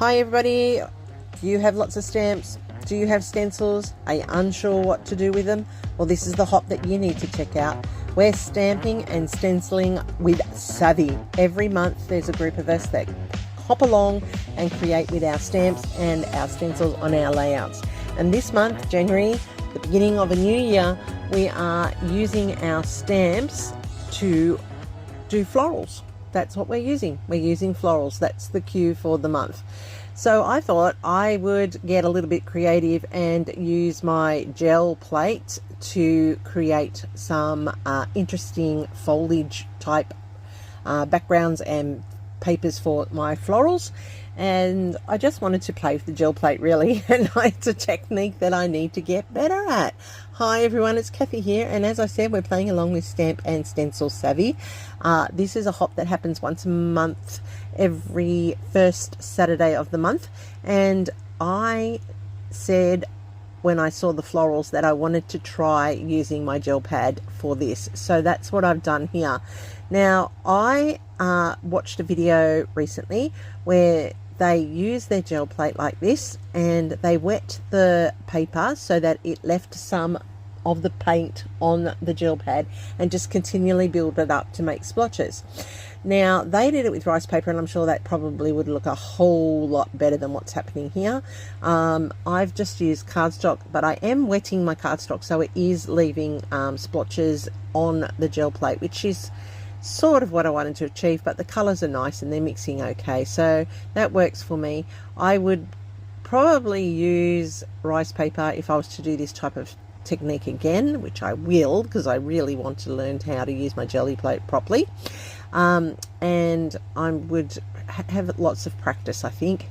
Hi everybody, do you have lots of stamps? Do you have stencils? Are you unsure what to do with them? Well, this is the hop that you need to check out. We're stamping and stenciling with Savvy. Every month there's a group of us that hop along and create with our stamps and our stencils on our layouts. And this month, January, the beginning of a new year, we are using our stamps to do florals. That's what we're using. We're using florals. That's the cue for the month. So I thought I would get a little bit creative and use my gel plate to create some interesting foliage type backgrounds and papers for my florals. And I just wanted to play with the gel plate really, and it's a technique that I need to get better at. Hi everyone, it's Kathy here, and as I said, we're playing along with Stamp and Stencil Savvy. This is a hop that happens once a month, every first Saturday of the month, and I said when I saw the florals that I wanted to try using my gel pad for this, so that's what I've done here. Now I watched a video recently where they use their gel plate like this, and they wet the paper so that it left some of the paint on the gel pad and just continually build it up to make splotches. Now they did it with rice paper, and I'm sure that probably would look a whole lot better than what's happening here. I've just used cardstock, but I am wetting my cardstock so it is leaving splotches on the gel plate, which is sort of what I wanted to achieve, but the colors are nice and they're mixing okay, so that works for me. I would probably use rice paper if I was to do this type of technique again, which I will, because I really want to learn how to use my jelly plate properly, and I would have lots of practice. I think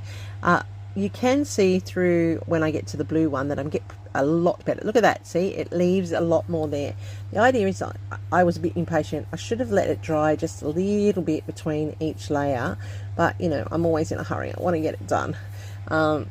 you can see through when I get to the blue one that I'm getting a lot better. Look at that, see, it leaves a lot more there. The idea is I was a bit impatient. I should have let it dry just a little bit between each layer, but you know, I'm always in a hurry. I want to get it done,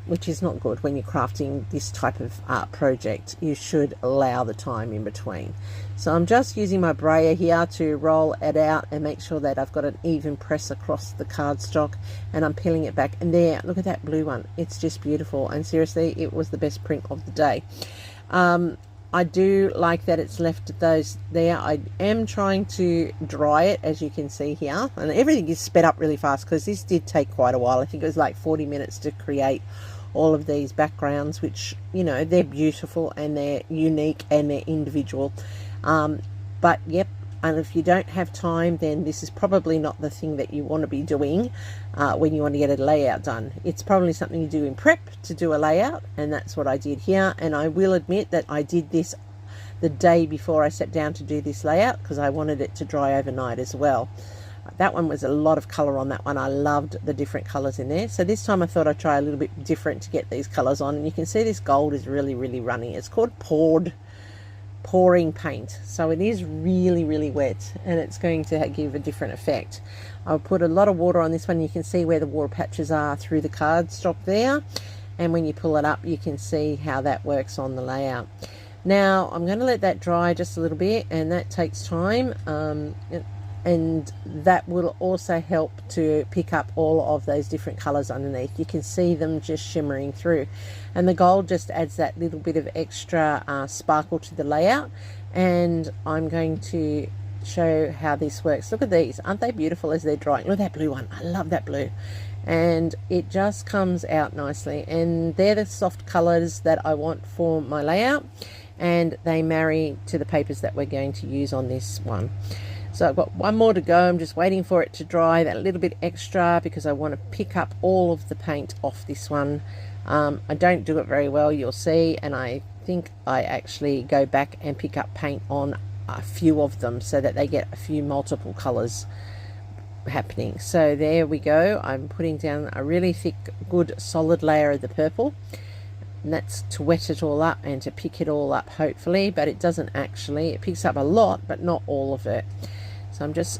which is not good when you're crafting this type of art project. You should allow the time in between. So I'm just using my brayer here to roll it out and make sure that I've got an even press across the cardstock, and I'm peeling it back, and there, look at that blue one. It's just beautiful, and seriously, it was the best print of the day. I do like that it's left those there. I am trying to dry it, as you can see here, and everything is sped up really fast because this did take quite a while. I think it was like 40 minutes to create all of these backgrounds, which, you know, they're beautiful and they're unique and they're individual. But yep, and if you don't have time, then this is probably not the thing that you want to be doing when you want to get a layout done. It's probably something you do in prep to do a layout, and that's what I did here. And I will admit that I did this the day before I sat down to do this layout because I wanted it to dry overnight as well. That one was a lot of color on that one. I loved the different colors in there. So this time I thought I'd try a little bit different to get these colors on, and you can see this gold is really runny. It's called pouring paint, so it is really wet, and it's going to give a different effect. I'll put a lot of water on this one. You can see where the water patches are through the cardstock there, and when you pull it up you can see how that works on the layout. Now I'm going to let that dry just a little bit, and that takes time, and that will also help to pick up all of those different colors underneath. You can see them just shimmering through, and the gold just adds that little bit of extra sparkle to the layout. And I'm going to show how this works. Look at these, aren't they beautiful as they're drying? Look at that blue one, I love that blue, and it just comes out nicely, and they're the soft colors that I want for my layout, and they marry to the papers that we're going to use on this one. So I've got one more to go. I'm just waiting for it to dry that little bit extra because I want to pick up all of the paint off this one. I don't do it very well, you'll see, and I think I actually go back and pick up paint on a few of them so that they get a few multiple colors happening. So there we go. I'm putting down a really thick, good, solid layer of the purple, and that's to wet it all up and to pick it all up, hopefully, but it doesn't actually. It picks up a lot, but not all of it. So I'm just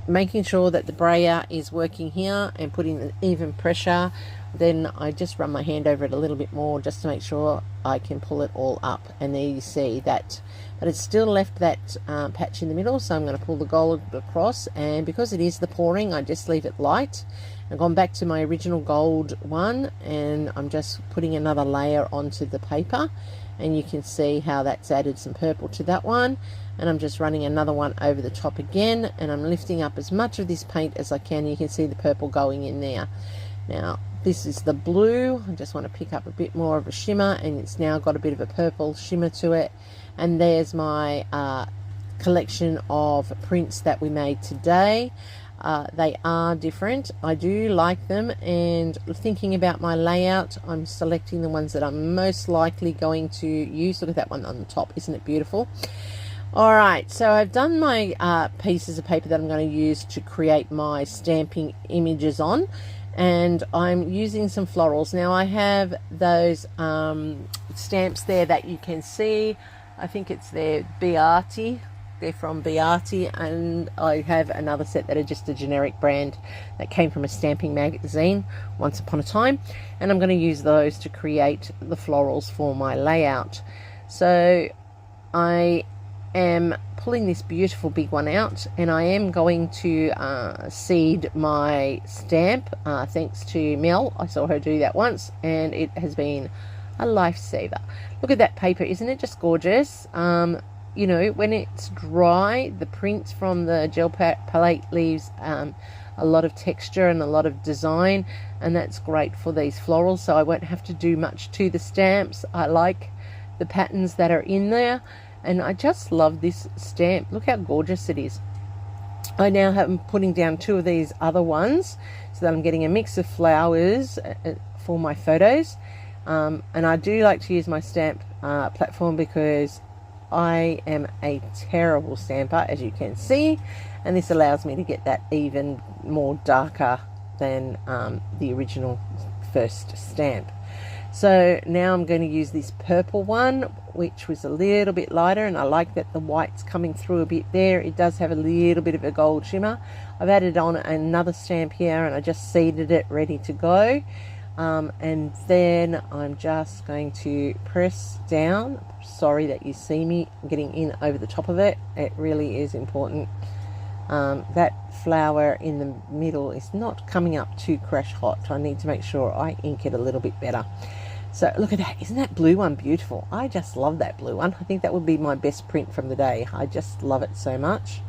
making sure that the brayer is working here and putting an even pressure. Then I just run my hand over it a little bit more just to make sure I can pull it all up, and there you see that, but it's still left that patch in the middle, so I'm going to pull the gold across, and because it is the pouring, I just leave it light I've gone back to my original gold one, and I'm just putting another layer onto the paper, and you can see how that's added some purple to that one. And I'm just running another one over the top again, and I'm lifting up as much of this paint as I can. You can see the purple going in there. Now this is the blue. I just want to pick up a bit more of a shimmer, and it's now got a bit of a purple shimmer to it. And there's my collection of prints that we made today. They are different. I do like them, and thinking about my layout, I'm selecting the ones that I'm most likely going to use. Look at that one on the top, isn't it beautiful? All right, so I've done my pieces of paper that I'm going to use to create my stamping images on, and I'm using some florals. Now I have those stamps there that you can see. I think it's their Beati. They're from Beati, and I have another set that are just a generic brand that came from a stamping magazine once upon a time, and I'm going to use those to create the florals for my layout. So I am pulling this beautiful big one out, and I am going to seed my stamp thanks to Mel. I saw her do that once, and it has been a lifesaver. Look at that paper, isn't it just gorgeous? You know, when it's dry, the print from the gel palette leaves a lot of texture and a lot of design, and that's great for these florals, so I won't have to do much to the stamps. I like the patterns that are in there, and I just love this stamp. Look how gorgeous it is. I now have putting down 2 of these other ones so that I'm getting a mix of flowers for my photos, and I do like to use my stamp platform because I am a terrible stamper, as you can see, and this allows me to get that even more darker than the original first stamp. So now I'm going to use this purple one, which was a little bit lighter, and I like that the white's coming through a bit there. It does have a little bit of a gold shimmer. I've added on another stamp here, and I just seeded it ready to go. And then I'm just going to press down. Sorry that you see me getting in over the top of it. It really is important. That flower in the middle is not coming up too crash hot. I need to make sure I ink it a little bit better. So look at that. Isn't that blue one beautiful? I just love that blue one. I think that would be my best print from the day. I just love it so much.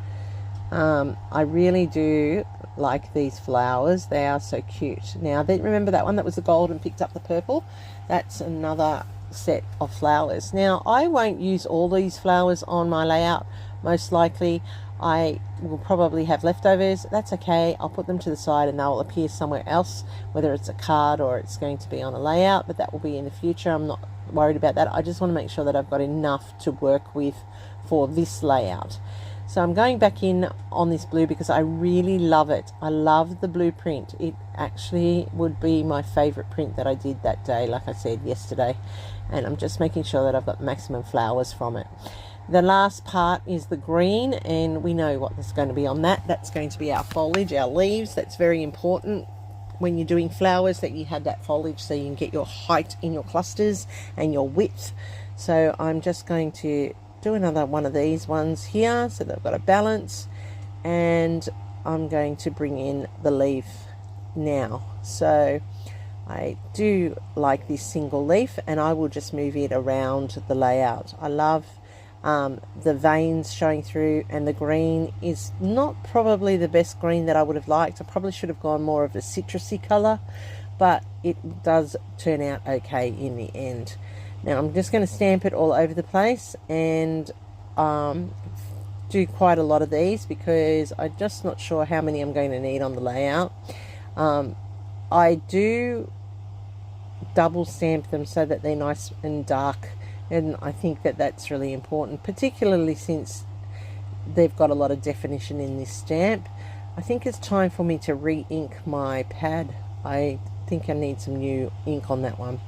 I really do like these flowers. They are so cute. Now, remember that one that was the gold and picked up the purple? That's another set of flowers. Now, I won't use all these flowers on my layout. Most likely, I will probably have leftovers. That's okay. I'll put them to the side and they'll appear somewhere else, whether it's a card or it's going to be on a layout, but that will be in the future. I'm not worried about that. I just want to make sure that I've got enough to work with for this layout. So I'm going back in on this blue because I really love it. I love the blue print. It actually would be my favorite print that I did that day, like I said yesterday. And I'm just making sure that I've got maximum flowers from it. The last part is the green, and we know what is going to be on that. That's going to be our foliage, our leaves. That's very important when you're doing flowers, that you have that foliage so you can get your height in your clusters and your width. So I'm just going to do another one of these ones here so that I've got a balance, and I'm going to bring in the leaf now. So I do like this single leaf, and I will just move it around the layout. I love the veins showing through, and the green is not probably the best green that I would have liked. I probably should have gone more of a citrusy color, but it does turn out okay in the end. Now I'm just going to stamp it all over the place and do quite a lot of these because I'm just not sure how many I'm going to need on the layout. I do double stamp them so that they're nice and dark, and I think that that's really important, particularly since they've got a lot of definition in this stamp. I think it's time for me to re-ink my pad. I think I need some new ink on that one.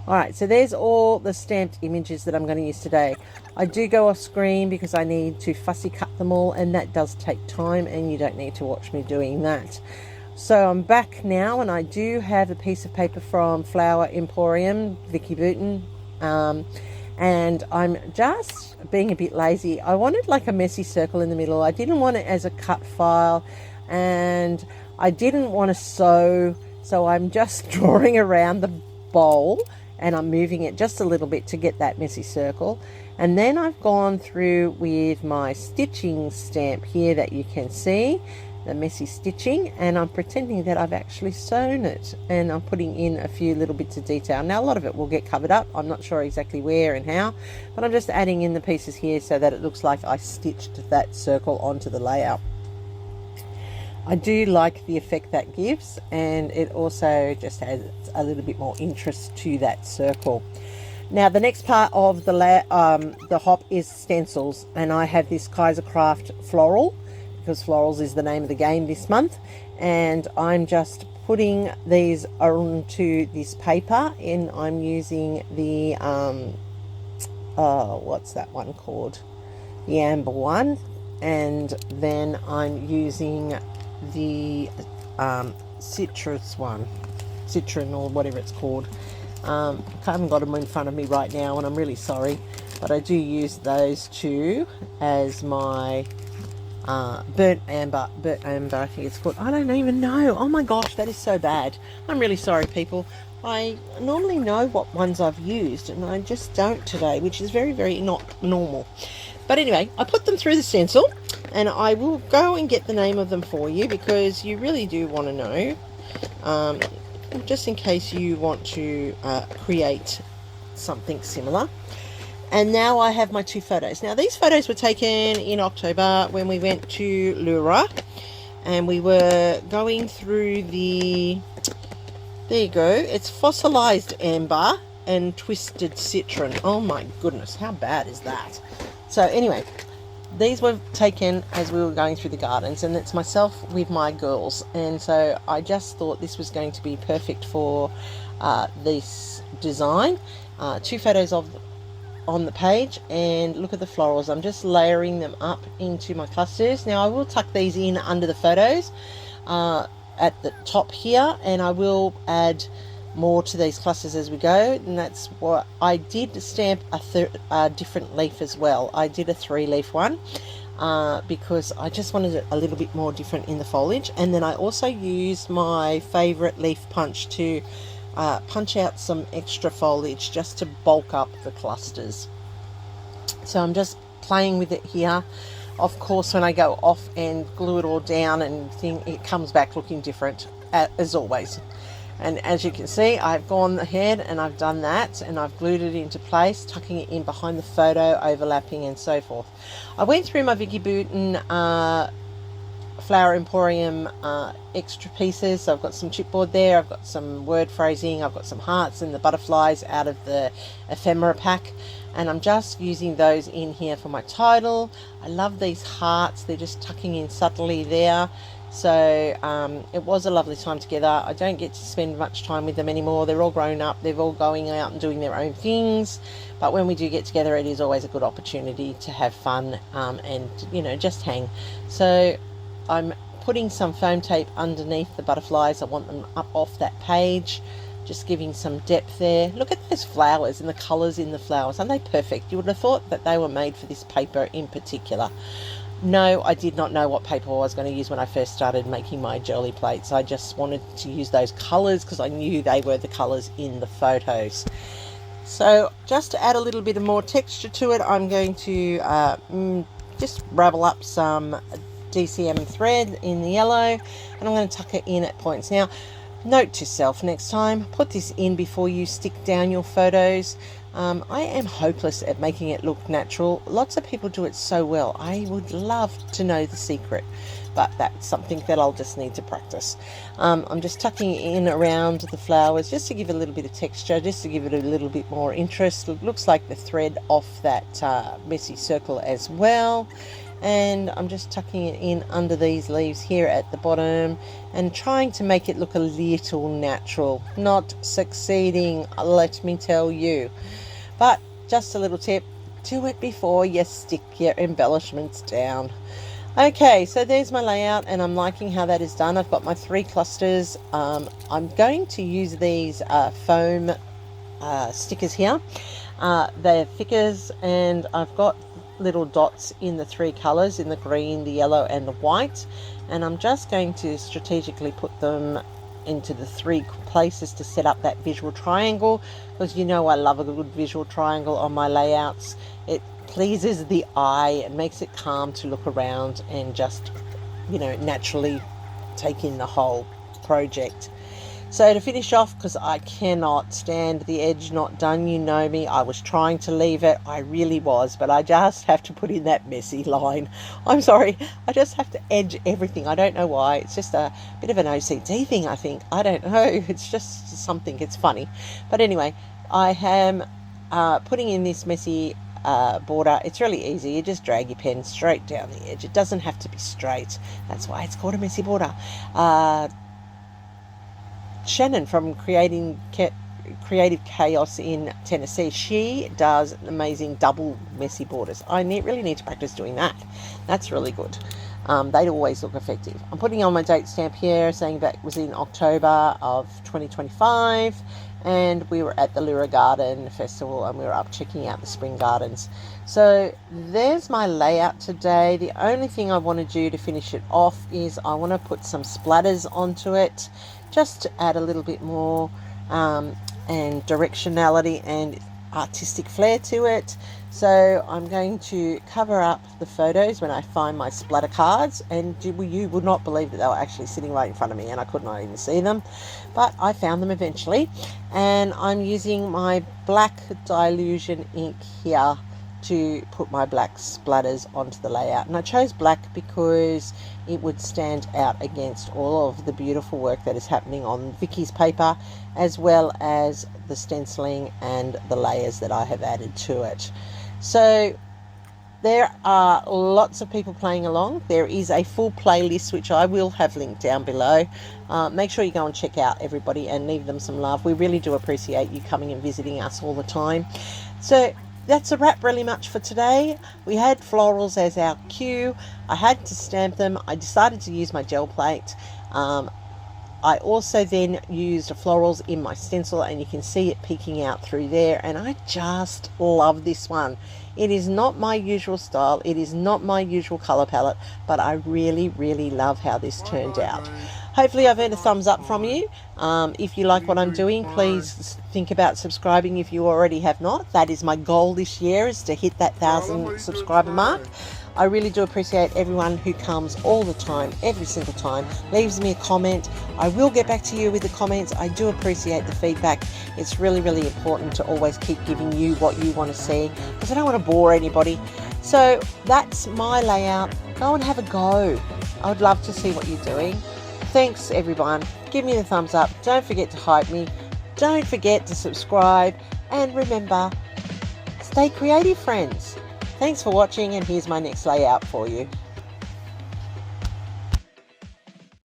Alright, so there's all the stamped images that I'm going to use today. I do go off screen because I need to fussy cut them all, and that does take time, and you don't need to watch me doing that. So I'm back now, and I do have a piece of paper from Flower Emporium, Vicky Booten, and I'm just being a bit lazy. I wanted like a messy circle in the middle. I didn't want it as a cut file, and I didn't want to sew, so I'm just drawing around the bowl and I'm moving it just a little bit to get that messy circle. And then I've gone through with my stitching stamp here that you can see, the messy stitching, and I'm pretending that I've actually sewn it, and I'm putting in a few little bits of detail. Now a lot of it will get covered up, I'm not sure exactly where and how, but I'm just adding in the pieces here so that it looks like I stitched that circle onto the layout. I do like the effect that gives, and it also just adds a little bit more interest to that circle. Now the next part of the hop is stencils, and I have this Kaisercraft Floral, because Florals is the name of the game this month, and I'm just putting these onto this paper, and I'm using the what's that one called, the amber one, and then I'm using the citrus one, citron or whatever it's called. I haven't got them in front of me right now, and I'm really sorry, but I do use those two as my burnt amber, I think it's called. I don't even know. Oh my gosh, that is so bad. I'm really sorry, people. I normally know what ones I've used, and I just don't today, which is very, very not normal. But anyway, I put them through the stencil, and I will go and get the name of them for you, because you really do want to know, just in case you want to create something similar. And now I have my two photos. Now these photos were taken in October when we went to Lura, and we were going through the, there you go, it's fossilized amber and twisted citron. Oh my goodness, how bad is that? So anyway, these were taken as we were going through the gardens, and it's myself with my girls, and so I just thought this was going to be perfect for this design. Two photos of on the page, and look at the florals. I'm just layering them up into my clusters. Now I will tuck these in under the photos at the top here, and I will add more to these clusters as we go. And that's what I did, stamp a different leaf as well. I did a 3-leaf one because I just wanted it a little bit more different in the foliage. And then I also used my favorite leaf punch to punch out some extra foliage just to bulk up the clusters. So I'm just playing with it here. Of course, when I go off and glue it all down and it comes back looking different as always. And as you can see, I've gone ahead and I've done that, and I've glued it into place, tucking it in behind the photo, overlapping and so forth. I went through my Vicky Bouton Flower Emporium extra pieces. So I've got some chipboard there, I've got some word phrasing, I've got some hearts and the butterflies out of the ephemera pack, and I'm just using those in here for my title. I love these hearts, they're just tucking in subtly there. So it was a lovely time together. I don't get to spend much time with them anymore. They're all grown up, they're all going out and doing their own things, but when we do get together, it is always a good opportunity to have fun and, you know, just hang. So I'm putting some foam tape underneath the butterflies. I want them up off that page, just giving some depth there. Look at those flowers and the colours in the flowers. Aren't they perfect? You would have thought that they were made for this paper in particular. No, I did not know what paper I was going to use when I first started making my jelly plates. I just wanted to use those colours because I knew they were the colours in the photos. So just to add a little bit of more texture to it, I'm going to just ravel up some DCM thread in the yellow, and I'm going to tuck it in at points. Now, note to self next time, put this in before you stick down your photos. I am hopeless at making it look natural. Lots of people do it so well. I would love to know the secret, but that's something that I'll just need to practice. I'm just tucking in around the flowers just to give it a little bit of texture, just to give it a little bit more interest. It looks like the thread off that messy circle as well. And I'm just tucking it in under these leaves here at the bottom and trying to make it look a little natural. Not succeeding, let me tell you. But just a little tip, do it before you stick your embellishments down. Okay, so there's my layout, and I'm liking how that is done. I've got my 3 clusters. I'm going to use these foam stickers here. They're thickers, and I've got little dots in the 3 colors, in the green, the yellow and the white, and I'm just going to strategically put them into the 3 places to set up that visual triangle, because you know I love a good visual triangle on my layouts. It pleases the eye and makes it calm to look around and just, you know, naturally take in the whole project. So to finish off, because I cannot stand the edge not done, you know me, I was trying to leave it, I really was, but I just have to put in that messy line. I'm sorry, I just have to edge everything. I don't know why. It's just a bit of an OCD thing, I think. I don't know, it's just something, it's funny. But anyway, I am putting in this messy border. It's really easy. You just drag your pen straight down the edge. It doesn't have to be straight. That's why it's called a messy border. Shannon from Creative Chaos in Tennessee, she does amazing double messy borders. I really need to practice doing that. That's really good. They'd always look effective. I'm putting on my date stamp here saying that was in October of 2025, and we were at the Lyra Garden Festival and we were up checking out the spring gardens. So there's my layout today. The only thing I want to do to finish it off is I want to put some splatters onto it, just to add a little bit more and directionality and artistic flair to it. So I'm going to cover up the photos when I find my splatter cards, and you would not believe that they were actually sitting right in front of me and I could not even see them, but I found them eventually. And I'm using my black Dilution ink here to put my black splatters onto the layout, and I chose black because it would stand out against all of the beautiful work that is happening on Vicky's paper, as well as the stenciling and the layers that I have added to it. So there are lots of people playing along. There is a full playlist which I will have linked down below. Make sure you go and check out everybody and leave them some love. We really do appreciate you coming and visiting us all the time. So that's a wrap really much for today. We had florals as our cue. I had to stamp them. I decided to use my gel plate. I also then used florals in my stencil, and you can see it peeking out through there, and I just love this one. It is not my usual style, it is not my usual color palette, but I really love how this turned out. Hopefully I've earned a thumbs up from you. If you like what I'm doing, please think about subscribing if you already have not. That is my goal this year, is to hit that 1,000 subscriber mark. I really do appreciate everyone who comes all the time, every single time, leaves me a comment. I will get back to you with the comments. I do appreciate the feedback. It's really important to always keep giving you what you want to see, because I don't want to bore anybody. So that's my layout. Go and have a go. I would love to see what you're doing. Thanks everyone. Give me the thumbs up. Don't forget to hype me. Don't forget to subscribe. And remember, stay creative, friends. Thanks for watching, and here's my next layout for you.